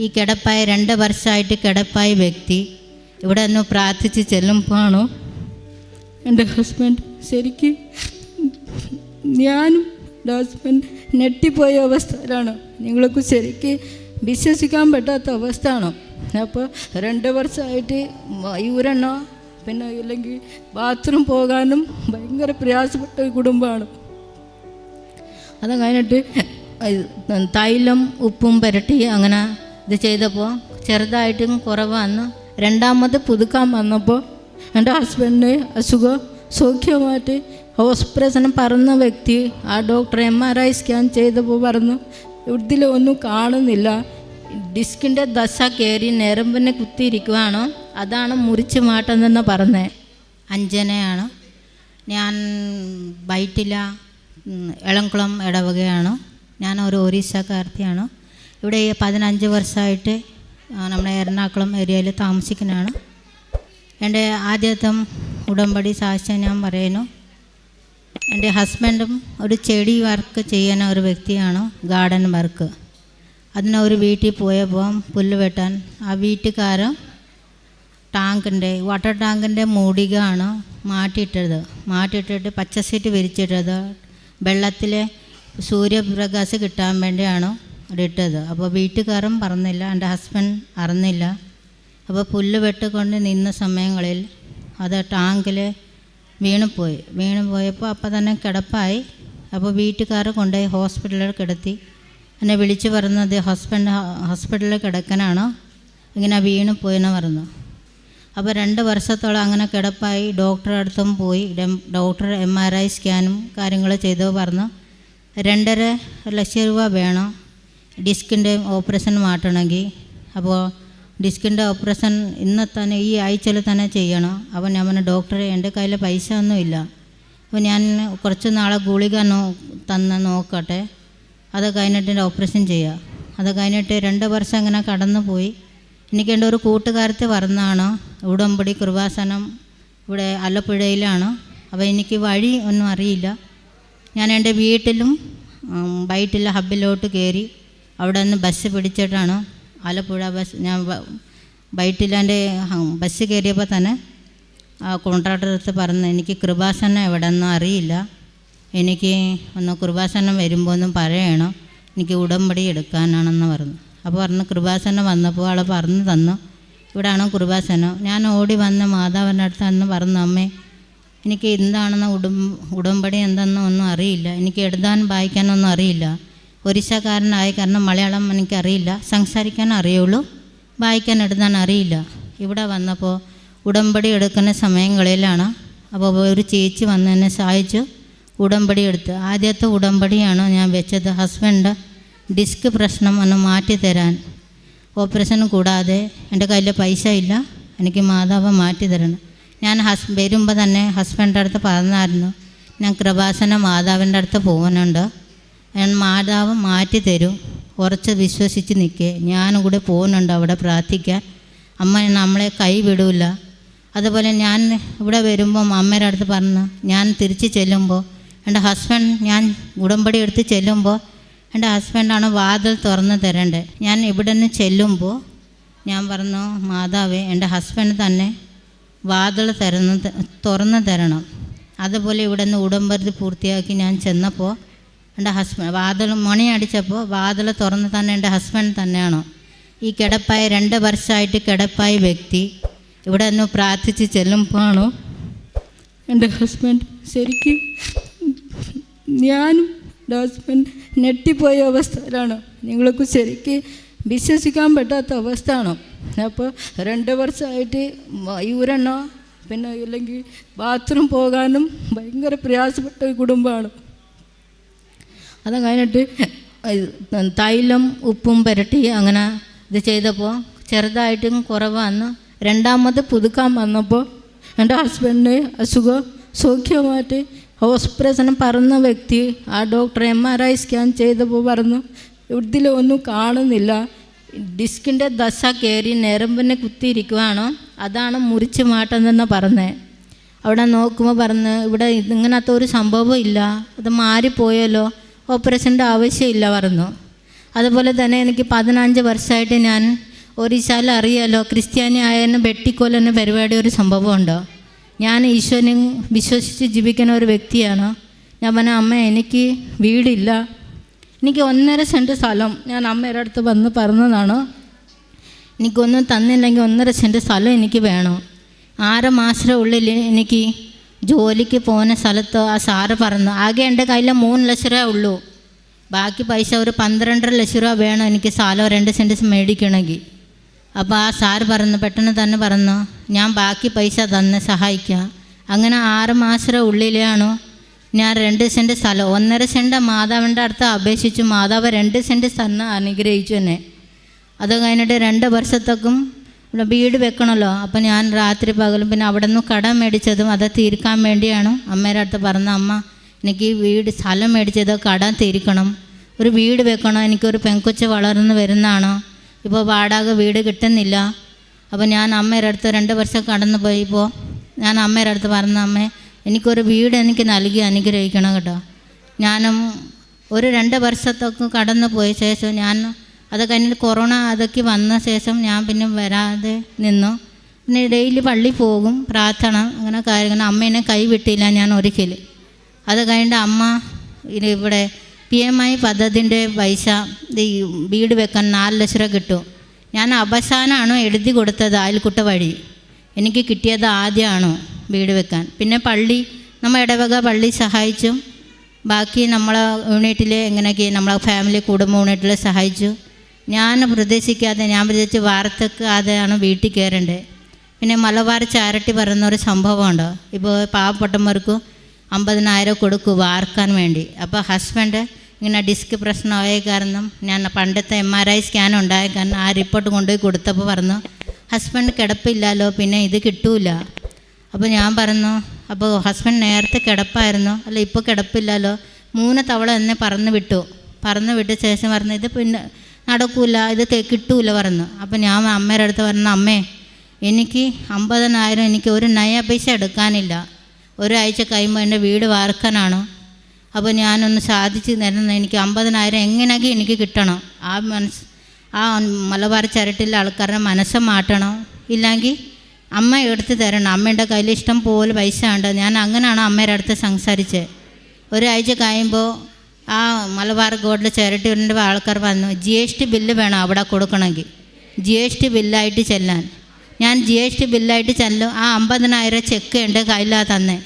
ഈ കിടപ്പായ 2 വർഷമായിട്ട് കിടപ്പായ വ്യക്തി ഇവിടെ നിന്ന് പ്രാർത്ഥിച്ച് ചെല്ലുമ്പോഴാണോ എൻ്റെ ഹസ്ബൻഡ് ശരിക്കും ഞാനും എൻ്റെ ഹസ്ബൻഡ് ഞെട്ടിപ്പോയ അവസ്ഥയിലാണ്. നിങ്ങൾക്ക് ശരിക്കും വിശ്വസിക്കാൻ പറ്റാത്ത അവസ്ഥയാണോ? അപ്പോൾ 2 വർഷമായിട്ട് യൂരെണ്ണോ പിന്നെ ഇല്ലെങ്കിൽ ബാത്റൂം പോകാനും ഭയങ്കര പ്രയാസപ്പെട്ട കുടുംബമാണ്. അത് കഴിഞ്ഞിട്ട് തൈലം ഉപ്പും പുരട്ടി അങ്ങനെ ഇത് ചെയ്തപ്പോൾ ചെറുതായിട്ടും കുറവ് വന്നു. 2ാമത് പുതുക്കാൻ വന്നപ്പോൾ എൻ്റെ ഹസ്ബൻഡിന് അസുഖം സൗഖ്യമായിട്ട് ഹോസ്പിറ്റലിൽ പറഞ്ഞ വ്യക്തി ആ ഡോക്ടർ MRI സ്കാൻ ചെയ്തപ്പോൾ പറഞ്ഞു ഇതിലൊന്നും കാണുന്നില്ല, ഡിസ്കിൻ്റെ ദശ കയറി ഞരമ്പിനെ കുത്തിയിരിക്കുകയാണോ, അതാണ് മുറിച്ച് മാറ്റുന്നതെന്ന് പറഞ്ഞത്. അഞ്ജനയാണ്. ഞാൻ വൈറ്റില എളംകുളം ഇടവകയാണ്. ഞാൻ ഒരു ഒറീസക്കാരത്തിയാണ്. ഇവിടെ 15 വർഷമായിട്ട് നമ്മുടെ എറണാകുളം ഏരിയയിൽ താമസിക്കുന്നതാണ്. എൻ്റെ ആദ്യത്തെ ഉടമ്പടി സാക്ഷ്യം ഞാൻ പറയുന്നു. എൻ്റെ ഹസ്ബൻഡും ഒരു ചെടി വർക്ക് ചെയ്യുന്ന ഒരു വ്യക്തിയാണ്, ഗാർഡൻ വർക്ക്. അതിന് ഒരു വീട്ടിൽ പോയപ്പോൾ പുല്ല് വെട്ടാൻ ആ വീട്ടുകാരൻ വാട്ടർ ടാങ്കിൻ്റെ മൂടികയാണ് മാറ്റിയിട്ടിട്ട് പച്ച സീറ്റ് വിരിച്ചിട്ടത് വെള്ളത്തിലെ സൂര്യപ്രകാശം കിട്ടാൻ വേണ്ടിയാണ് ഇട്ടത്. അപ്പോൾ വീട്ടുകാരൻ പറഞ്ഞില്ല, എൻ്റെ ഹസ്ബൻഡ് അറിഞ്ഞില്ല. അപ്പോൾ പുല്ല് വെട്ടിക്കൊണ്ട് നിന്ന സമയങ്ങളിൽ അത് ടാങ്കിൽ വീണുപോയപ്പോൾ അപ്പം തന്നെ കിടപ്പായി. അപ്പോൾ വീട്ടുകാർ കൊണ്ടുപോയി ഹോസ്പിറ്റലിൽ കിടത്തി. എന്നെ വിളിച്ച് പറഞ്ഞത് ഹോസ്പിറ്റലിൽ കിടക്കാനാണ്, ഇങ്ങനെ വീണുപോയെന്ന് പറഞ്ഞു. അപ്പോൾ 2 വർഷത്തോളം അങ്ങനെ കിടപ്പായി. ഡോക്ടറുടെ അടുത്തും പോയി. ഡോക്ടർ MRI സ്കാനും കാര്യങ്ങൾ ചെയ്തു പറഞ്ഞു 2.5 ലക്ഷം രൂപ വേണം ഡിസ്കിൻ്റെ ഓപ്പറേഷൻ മാറ്റണമെങ്കിൽ. അപ്പോൾ ഡിസ്കിൻ്റെ ഓപ്പറേഷൻ തന്നെ ഈ ആഴ്ചയിൽ തന്നെ ചെയ്യണം. അപ്പോൾ ഞാൻ പറഞ്ഞു ഡോക്ടറെ എൻ്റെ കയ്യിൽ പൈസ ഒന്നുമില്ല, അപ്പോൾ ഞാൻ കുറച്ച് നാളെ ഗുളിക നോക്കട്ടെ, അത് കഴിഞ്ഞിട്ട് ഓപ്പറേഷൻ ചെയ്യുക. അത് കഴിഞ്ഞിട്ട് 2 വർഷം അങ്ങനെ കടന്നു പോയി. എനിക്ക് എൻ്റെ ഒരു കൂട്ടുകാരത്തെ പറഞ്ഞതാണ് ഉടമ്പടി കൃപാസനം ഇവിടെ ആലപ്പുഴയിലാണ്. അപ്പോൾ എനിക്ക് വഴി ഒന്നും അറിയില്ല. ഞാൻ എൻ്റെ വീട്ടിലും വൈറ്റില ഹബ്ബിലോട്ട് കയറി അവിടെ നിന്ന് ബസ് പിടിച്ചിട്ടാണ് ആലപ്പുഴ ബസ്. ഞാൻ വൈറ്റിലാൻ്റെ ബസ് കയറിയപ്പോൾ തന്നെ ആ കോൺട്രാക്ടർ അടുത്ത് പറഞ്ഞു എനിക്ക് കൃപാസനം എവിടെ നിന്നും അറിയില്ല, എനിക്ക് ഒന്ന് കൃപാസനം വരുമ്പോൾ ഒന്നും പറയണം, എനിക്ക് ഉടമ്പടി എടുക്കാനാണെന്ന് പറഞ്ഞു. അപ്പോൾ പറഞ്ഞു കൃപാസനം വന്നപ്പോൾ ആൾ പറഞ്ഞു തന്നു ഇവിടെയാണോ കൃപാസനം. ഞാൻ ഓടി വന്ന് മാതാവിൻ്റെ അടുത്ത് അന്ന് പറഞ്ഞു അമ്മേ എനിക്ക് എന്താണെന്ന് ഉടമ്പടി എന്തെന്ന് ഒന്നും അറിയില്ല, എനിക്ക് എഴുതാൻ വായിക്കാനൊന്നും അറിയില്ല, ഒറീസക്കാരനായ കാരണം മലയാളം എനിക്കറിയില്ല, സംസാരിക്കാൻ അറിയുള്ളൂ, വായിക്കാൻ എഴുതാൻ അറിയില്ല. ഇവിടെ വന്നപ്പോൾ ഉടമ്പടി എടുക്കുന്ന സമയങ്ങളിലാണ്. അപ്പോൾ ഒരു ചേച്ചി വന്ന് എന്നെ സഹായിച്ചു ഉടമ്പടി എടുത്ത്. ആദ്യത്തെ ഉടമ്പടിയാണ് ഞാൻ വെച്ചത്. ഹസ്ബൻഡ് ഡിസ്ക് പ്രശ്നം ഒന്ന് മാറ്റി തരാൻ, ഓപ്പറേഷൻ കൂടാതെ എൻ്റെ കയ്യിൽ പൈസ ഇല്ല, എനിക്ക് മാതാവ് മാറ്റി തരണം. ഞാൻ വരുമ്പോൾ തന്നെ ഹസ്ബൻഡിൻ്റെ അടുത്ത് പറഞ്ഞായിരുന്നു ഞാൻ കൃപാസന മാതാവിൻ്റെ അടുത്ത് പോകുന്നുണ്ട്, ഞാൻ മാതാവ് മാറ്റി തരും, കുറച്ച് വിശ്വസിച്ച് നിൽക്കേ, ഞാനും കൂടെ പോകുന്നുണ്ട് അവിടെ പ്രാർത്ഥിക്കാൻ, അമ്മ നമ്മളെ കൈ വിടില്ല. അതുപോലെ ഞാൻ ഇവിടെ വരുമ്പം അമ്മയുടെ അടുത്ത് പറഞ്ഞു ഞാൻ തിരിച്ച് ചെല്ലുമ്പോൾ എൻ്റെ ഹസ്ബൻഡ് ഞാൻ ഉടമ്പടി എടുത്ത് ചെല്ലുമ്പോൾ എൻ്റെ ഹസ്ബൻഡാണ് വാതിൽ തുറന്ന് തരേണ്ടത്. ഞാൻ ഇവിടെ നിന്ന് ചെല്ലുമ്പോൾ ഞാൻ പറഞ്ഞു മാതാവേ എൻ്റെ ഹസ്ബൻഡ് തന്നെ വാതിൽ തുറന്ന് തരണം. അതുപോലെ ഇവിടെ നിന്ന് ഉടമ്പടി പൂർത്തിയാക്കി ഞാൻ ചെന്നപ്പോൾ എൻ്റെ ഹസ്ബൻഡ് വാതിൽ മണി അടിച്ചപ്പോൾ വാതിൽ തുറന്ന് തന്നെ എൻ്റെ ഹസ്ബൻഡ് തന്നെയാണോ. ഈ കിടപ്പായ 2 വർഷമായിട്ട് കിടപ്പായ വ്യക്തി ഇവിടെ നിന്ന് പ്രാർത്ഥിച്ച് ചെല്ലുമ്പോഴാണോ എൻ്റെ ഹസ്ബൻഡ് ശരിക്കും ഞാനും എൻ്റെ ഹസ്ബൻഡ് ഞെട്ടിപ്പോയ അവസ്ഥയിലാണ്. നിങ്ങൾക്ക് ശരിക്കും വിശ്വസിക്കാൻ പറ്റാത്ത അവസ്ഥയാണോ. അപ്പോൾ 2 വർഷമായിട്ട് യൂരെണ്ണോ പിന്നെ ഇല്ലെങ്കിൽ ബാത്റൂം പോകാനും ഭയങ്കര പ്രയാസപ്പെട്ട കുടുംബമാണ്. അത് കഴിഞ്ഞിട്ട് തൈലം ഉപ്പും പുരട്ടി അങ്ങനെ ഇത് ചെയ്തപ്പോൾ ചെറുതായിട്ടും കുറവ് വന്നു. 2ാമത് പുതുക്കാൻ വന്നപ്പോൾ എൻ്റെ ഹസ്ബൻഡിന് അസുഖം സൗഖ്യമായിട്ട് ഹോസ്പിറ്റലിൽ പറഞ്ഞ വ്യക്തി ആ ഡോക്ടർ MRI സ്കാൻ ചെയ്തപ്പോൾ പറഞ്ഞു ഇതിലൊന്നും കാണുന്നില്ല, ഡിസ്കിൻ്റെ ദശ കയറി ഞരമ്പിനെ കുത്തിയിരിക്കുകയാണോ, അതാണ് മുറിച്ച് മാറ്റുന്നതെന്ന് പറഞ്ഞത്. അവിടെ നോക്കുമ്പോൾ പറഞ്ഞ് ഇവിടെ ഇങ്ങനത്തെ ഒരു സംഭവം ഇല്ല, അത് മാറിപ്പോയല്ലോ, ഓപ്പറേഷൻ്റെ ആവശ്യമില്ല പറഞ്ഞു. അതുപോലെ തന്നെ എനിക്ക് 15 വർഷമായിട്ട് ഞാൻ ഒറീസയിൽ അറിയാലോ, ക്രിസ്ത്യാനി ആയതിന് വെട്ടിക്കൊല്ലുന്ന പരിപാടി ഒരു സംഭവമുണ്ടോ. ഞാൻ ഈശ്വരനെ വിശ്വസിച്ച് ജീവിക്കുന്ന ഒരു വ്യക്തിയാണ്. ഞാൻ പറഞ്ഞ അമ്മ എനിക്ക് വീടില്ല, എനിക്ക് 1.5 സെൻറ്റ് സ്ഥലം ഞാൻ അമ്മയുടെ അടുത്ത് വന്ന് പറഞ്ഞതാണ്. എനിക്കൊന്നും തന്നില്ലെങ്കിൽ 1.5 സെൻറ്റ് സ്ഥലം എനിക്ക് വേണം. 6 മാസത്തിനുള്ളിൽ എനിക്ക് ജോലിക്ക് പോകുന്ന സ്ഥലത്ത് ആ സാറ് പറഞ്ഞു, ആകെ എൻ്റെ കയ്യിൽ 3 ലക്ഷം രൂപ ഉള്ളൂ, ബാക്കി പൈസ ഒരു 12.5 ലക്ഷം രൂപ വേണം എനിക്ക് സ്ഥലം 2 സെൻറ്റ് മേടിക്കണമെങ്കിൽ. അപ്പോൾ ആ സാറ് പറഞ്ഞു, പെട്ടെന്ന് തന്നെ പറഞ്ഞു, ഞാൻ ബാക്കി പൈസ തന്നെ സഹായിക്കാം. അങ്ങനെ 6 മാസത്തിനുള്ളിലാണ് ഞാൻ 2 സെൻറ്റ് സ്ഥലം 1.5 സെൻറ്റ് മാതാവിൻ്റെ അടുത്ത് അപേക്ഷിച്ചു. മാതാവ് 2 സെൻറ്റ് സ്ഥലം അനുഗ്രഹിച്ചു എന്നെ. അത് കഴിഞ്ഞിട്ട് 2 വർഷത്തേക്കും ഇവിടെ വീട് വെക്കണമല്ലോ. അപ്പം ഞാൻ രാത്രി പകലും പിന്നെ അവിടെ നിന്ന് കടം മേടിച്ചതും അത് തീർക്കാൻ വേണ്ടിയാണ് അമ്മയുടെ അടുത്ത് പറഞ്ഞ, അമ്മ എനിക്ക് വീട് സ്ഥലം മേടിച്ചത് കടം തീർക്കണം, ഒരു വീട് വെക്കണം, എനിക്കൊരു പെൺകൊച്ച് വളർന്ന് വരുന്നതാണ്, ഇപ്പോൾ വാടക വീട് കിട്ടുന്നില്ല. അപ്പോൾ ഞാൻ അമ്മയുടെ അടുത്ത് 2 വർഷം കടന്നു പോയിപ്പോൾ ഞാൻ അമ്മയുടെ അടുത്ത് പറഞ്ഞ, അമ്മേ എനിക്കൊരു വീട് എനിക്ക് നൽകി അനുഗ്രഹിക്കണം കേട്ടോ. ഞാനും ഒരു 2 വർഷത്തൊക്കെ കടന്നു പോയ ശേഷം ഞാൻ അത് കഴിഞ്ഞിട്ട് കൊറോണ അതൊക്കെ വന്ന ശേഷം ഞാൻ പിന്നെ വരാതെ നിന്നു. പിന്നെ ഡെയിലി പള്ളി പോകും, പ്രാർത്ഥന അങ്ങനെ കാര്യങ്ങൾ. അമ്മേനെ കൈവിട്ടില്ല ഞാൻ ഒരിക്കലും. അത് കഴിഞ്ഞിട്ട് അമ്മ ഇവിടെ PMI പദ്ധതിൻ്റെ പൈസ ഈ വീട് വെക്കാൻ 4 ലക്ഷം രൂപ കിട്ടും. ഞാൻ അവസാനമാണ് എഴുതി കൊടുത്തത് അയൽക്കൂട്ട വഴി. എനിക്ക് കിട്ടിയത് ആദ്യമാണ് വീട് വെക്കാൻ. പിന്നെ പള്ളി നമ്മൾ ഇടവക പള്ളി സഹായിച്ചും ബാക്കി നമ്മളെ യൂണിറ്റിൽ എങ്ങനെയൊക്കെ നമ്മളെ ഫാമിലി കുടുംബ യൂണിറ്റിൽ സഹായിച്ചു. ഞാൻ പ്രതീക്ഷിക്കാതെ ഞാൻ വിചാരിച്ച് വാർത്തക്കാതെയാണ് വീട്ടിൽ കയറേണ്ടത്. പിന്നെ മലബാർ ചാരിറ്റി പറയുന്നൊരു സംഭവമുണ്ട്. ഇപ്പോൾ പാവപ്പെട്ടവർക്ക് 50,000 കൊടുക്കും വാർക്കാൻ വേണ്ടി. അപ്പോൾ ഹസ്ബൻഡ് ഇങ്ങനെ ഡിസ്ക് പ്രശ്നമായ കാരണം ഞാൻ പണ്ടത്തെ MRI സ്കാൻ ഉണ്ടായ കാരണം ആ റിപ്പോർട്ട് കൊണ്ടുപോയി കൊടുത്തപ്പോൾ പറഞ്ഞു, ഹസ്ബൻഡ് കിടപ്പില്ലല്ലോ, പിന്നെ ഇത് കിട്ടൂല. അപ്പോൾ ഞാൻ പറഞ്ഞു, അപ്പോൾ ഹസ്ബൻഡ് നേരത്തെ കിടപ്പായിരുന്നു, അല്ല ഇപ്പോൾ കിടപ്പില്ലല്ലോ. 3 തവണ എന്നെ പറന്ന് വിട്ട ശേഷം പറഞ്ഞു, ഇത് പിന്നെ നടക്കൂല, ഇത് കിട്ടൂല പറഞ്ഞു. അപ്പോൾ ഞാൻ അമ്മയുടെ അടുത്ത് പറഞ്ഞു, അമ്മേ എനിക്ക് 50,000 എനിക്ക് ഒരു നയ പൈസ എടുക്കാനില്ല, ഒരാഴ്ച കഴിയുമ്പോൾ എൻ്റെ വീട് വാർക്കാനാണ്. അപ്പോൾ ഞാനൊന്ന് സാധിച്ച് തരുന്ന എനിക്ക് 50,000 എങ്ങനെയൊക്കെ എനിക്ക് കിട്ടണം. ആ മലബാർ ചാരിറ്റിയിലെ ആൾക്കാരുടെ മനസ്സ് മാറ്റണം, ഇല്ലെങ്കിൽ അമ്മ എടുത്ത് തരണം. അമ്മയുടെ കയ്യിൽ ഇഷ്ടം പോലെ പൈസ ഉണ്ട്. ഞാൻ അങ്ങനെയാണ് അമ്മയുടെ അടുത്ത് സംസാരിച്ചത്. ഒരാഴ്ച കഴിയുമ്പോൾ ആ മലബാർ ഗോൾഡ് ചാരിറ്റിയുടെ ആൾക്കാർ വന്നു, GST ബില്ല് വേണം അവിടെ കൊടുക്കണമെങ്കിൽ, GST ബില്ലായിട്ട് ചെല്ലാൻ. ഞാൻ GST ബില്ലായിട്ട് ചെല്ലും. ആ 50,000 ചെക്ക് എൻ്റെ കയ്യിലാണ് തന്നെ.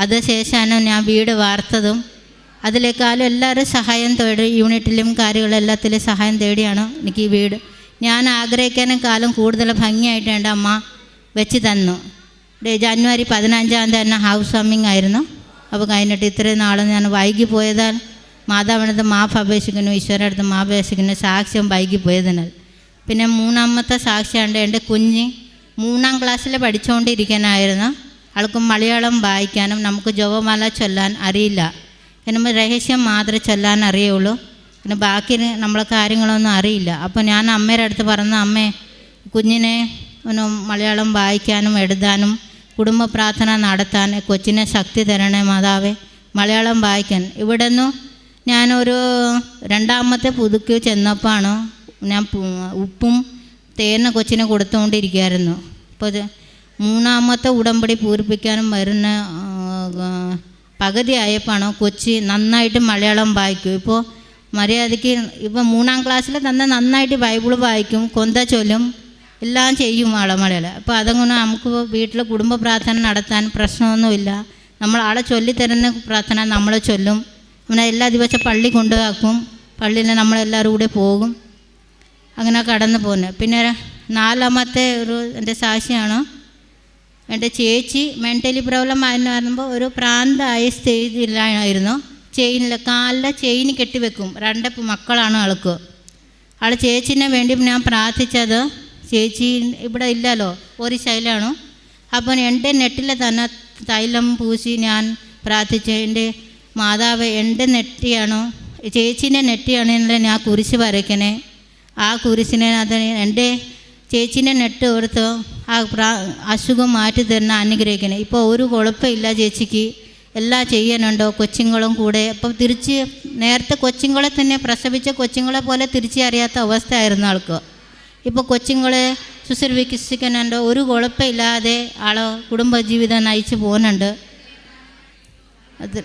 അത് ശേഷമാണ് ഞാൻ വീട് വാർത്തതും. അതിലേക്കാളും എല്ലാവരും സഹായം തേടി, യൂണിറ്റിലും കാര്യങ്ങളും എല്ലാത്തിലും സഹായം തേടിയാണ് എനിക്ക് ഈ വീട് ഞാൻ ആഗ്രഹിക്കാനേക്കാളും കൂടുതൽ ഭംഗിയായിട്ട് എൻ്റെ അമ്മ വെച്ച് തന്നു. ജനുവരി 15-ാം തീയതി തന്നെ ഹൗസ് വാമിങ് ആയിരുന്നു. അപ്പോൾ കഴിഞ്ഞിട്ട് ഇത്രയും നാളും ഞാൻ വൈകി പോയതാൽ മാതാവിനടുത്ത് മാഫ് അപേക്ഷിക്കുന്നു, ഈശ്വരൻ്റെ അടുത്ത് മാഫ് അപേക്ഷിക്കുന്നു, സാക്ഷ്യം വൈകി പോയതിനാൽ. പിന്നെ 3ാമത്തെ സാക്ഷ്യമുണ്ട്. എൻ്റെ കുഞ്ഞ് 3ാം ക്ലാസ്സിൽ പഠിച്ചുകൊണ്ടിരിക്കാനായിരുന്നു. ആൾക്ക് മലയാളം വായിക്കാനും നമുക്ക് ജപമാല ചൊല്ലാൻ അറിയില്ല. നമ്മൾ രഹസ്യം മാത്രമേ ചൊല്ലാൻ അറിയുള്ളൂ, പിന്നെ ബാക്കി നമ്മളെ കാര്യങ്ങളൊന്നും അറിയില്ല. അപ്പോൾ ഞാൻ അമ്മയുടെ അടുത്ത് പറഞ്ഞു, അമ്മേ കുഞ്ഞിനെ ഒന്ന് മലയാളം വായിക്കാനും എഴുതാനും കുടുംബ പ്രാർത്ഥന നടത്താൻ കൊച്ചിനെ ശക്തി തരണേ മാതാവേ, മലയാളം വായിക്കാൻ. ഇവിടെ നിന്ന് ഞാനൊരു 2ാമത്തെ പുതുക്കി ചെന്നപ്പോഴാണ് ഞാൻ ഉപ്പും തേന് കൊച്ചിനെ കൊടുത്തുകൊണ്ടിരിക്കുകയായിരുന്നു. അപ്പോൾ 3ാമത്തെ ഉടമ്പടി പൂരിപ്പിക്കാനും വരുന്ന പകുതി ആയപ്പോഴാണ് കൊച്ചി നന്നായിട്ട് മലയാളം വായിക്കും. ഇപ്പോൾ മര്യാദയ്ക്ക് ഇപ്പോൾ 3ാം ക്ലാസ്സിൽ തന്നെ നന്നായിട്ട് ബൈബിൾ വായിക്കും, കൊന്ത ചൊല്ലും, എല്ലാം ചെയ്യും മലയാളം. അപ്പോൾ അതങ്ങനെ നമുക്ക് വീട്ടിൽ കുടുംബ പ്രാർത്ഥന നടത്താൻ പ്രശ്നമൊന്നുമില്ല. നമ്മൾ ആളെ ചൊല്ലിത്തരുന്ന പ്രാർത്ഥന നമ്മൾ ചൊല്ലും. അങ്ങനെ എല്ലാ ദിവസവും പള്ളി കൊണ്ടുപോക്കും, പള്ളിയിൽ നമ്മളെല്ലാവരും കൂടെ പോകും, അങ്ങനെ കടന്നു പോകുന്നത്. പിന്നെ 4ാമത്തെ ഒരു എൻ്റെ സാക്ഷിയാണ്. എൻ്റെ ചേച്ചി മെൻ്റലി പ്രോബ്ലം ആയെന്ന് പറയുമ്പോൾ ഒരു പ്രാന്തമായ സ്റ്റേജിലായിരുന്നു. കാലിലെ ചെയിൻ കെട്ടിവെക്കും. 2 മക്കളാണ് ആൾക്ക്. ചേച്ചീനെ വേണ്ടി ഞാൻ പ്രാർത്ഥിച്ചത്, ചേച്ചി ഇവിടെ ഇല്ലല്ലോ, ഒരു ശൈലാണ്. അപ്പോൾ എൻ്റെ നെറ്റിൽ തന്നെ തൈലം പൂശി ഞാൻ പ്രാർത്ഥിച്ചു, എൻ്റെ മാതാവ് എൻ്റെ നെറ്റിയാണോ ചേച്ചീൻ്റെ നെറ്റിയാണെന്നല്ലേ ഞാൻ കുരിശ് വരയ്ക്കണേ. ആ കുരിശിനെ അത് എൻ്റെ ചേച്ചീൻ്റെ നെറ്റ് ഓർത്ത് ആ അസുഖം മാറ്റി തരുന്ന അനുഗ്രഹിക്കണേ. ഇപ്പോൾ ഒരു കുഴപ്പമില്ല ചേച്ചിക്ക്, എല്ലാം ചെയ്യാനുണ്ടോ കൊച്ചുങ്ങളും കൂടെ. അപ്പോൾ തിരിച്ച് നേരത്തെ കൊച്ചുങ്ങളെ തന്നെ പ്രസവിച്ച കൊച്ചുങ്ങളെ പോലെ തിരിച്ചറിയാത്ത അവസ്ഥയായിരുന്നു ആൾക്ക്. ഇപ്പോൾ കൊച്ചുങ്ങളെ ശുശ്രൂഷിക്കുന്നുണ്ട്, ഒരു കുഴപ്പമില്ലാതെ ആൾ കുടുംബജീവിതം നയിച്ചു പോകുന്നുണ്ട്. അത്